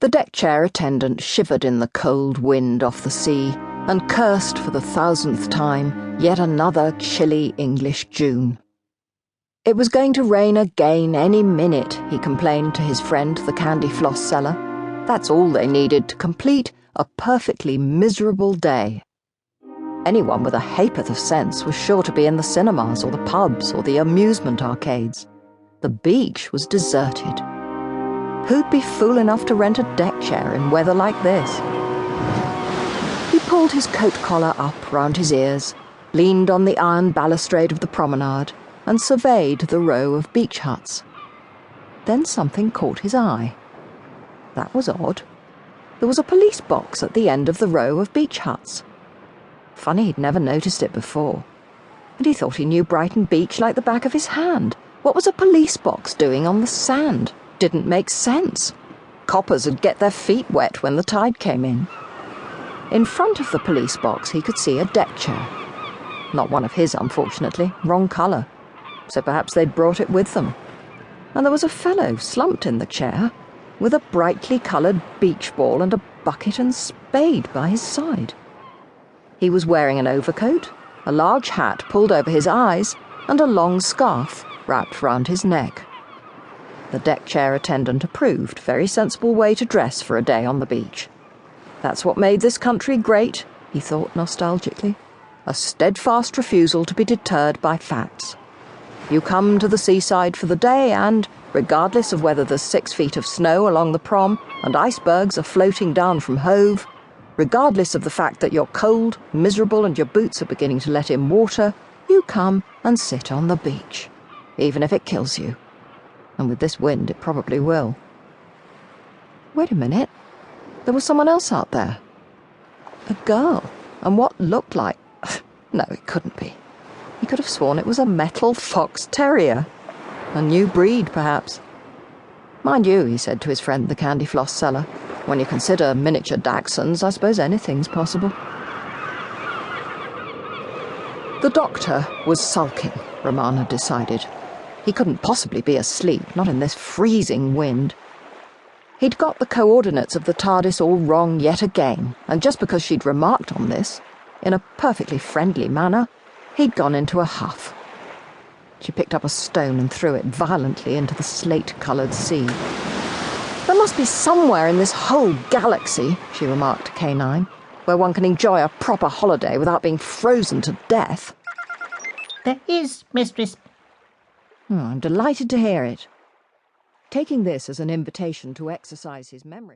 The deck chair attendant shivered in the cold wind off the sea and cursed for the 1000th time yet another chilly English June. It was going to rain again any minute, he complained to his friend the candy floss seller. That's all they needed to complete a perfectly miserable day. Anyone with a ha'porth of sense was sure to be in the cinemas or the pubs or the amusement arcades. The beach was deserted. Who'd be fool enough to rent a deck chair in weather like this? He pulled his coat collar up round his ears, leaned on the iron balustrade of the promenade, and surveyed the row of beach huts. Then something caught his eye. That was odd. There was a police box at the end of the row of beach huts. Funny he'd never noticed it before. And he thought he knew Brighton Beach like the back of his hand. What was a police box doing on the sand? Didn't make sense. Coppers would get their feet wet when the tide came in. In front of the police box he could see a deck chair. Not one of his, unfortunately. Wrong colour. So perhaps they'd brought it with them. And there was a fellow slumped in the chair, with a brightly coloured beach ball and a bucket and spade by his side. He was wearing an overcoat, a large hat pulled over his eyes, and a long scarf wrapped round his neck. The deck chair attendant approved. Very sensible way to dress for a day on the beach. That's what made this country great, he thought nostalgically. A steadfast refusal to be deterred by facts. You come to the seaside for the day and, regardless of whether there's 6 feet of snow along the prom and icebergs are floating down from Hove, regardless of the fact that you're cold, miserable and your boots are beginning to let in water, you come and sit on the beach, even if it kills you. And with this wind, it probably will. Wait a minute. There was someone else out there. A girl. And what looked like... No, it couldn't be. He could have sworn it was a metal fox terrier. A new breed, perhaps. Mind you, he said to his friend the candy floss seller, when you consider miniature dachshunds, I suppose anything's possible. The doctor was sulking, Romana decided. He couldn't possibly be asleep, not in this freezing wind. He'd got the coordinates of the TARDIS all wrong yet again, and just because she'd remarked on this, in a perfectly friendly manner, he'd gone into a huff. She picked up a stone and threw it violently into the slate-coloured sea. There must be somewhere in this whole galaxy, she remarked to K9, where one can enjoy a proper holiday without being frozen to death. There is, mistress. I'm delighted to hear it. Taking this as an invitation to exercise his memory.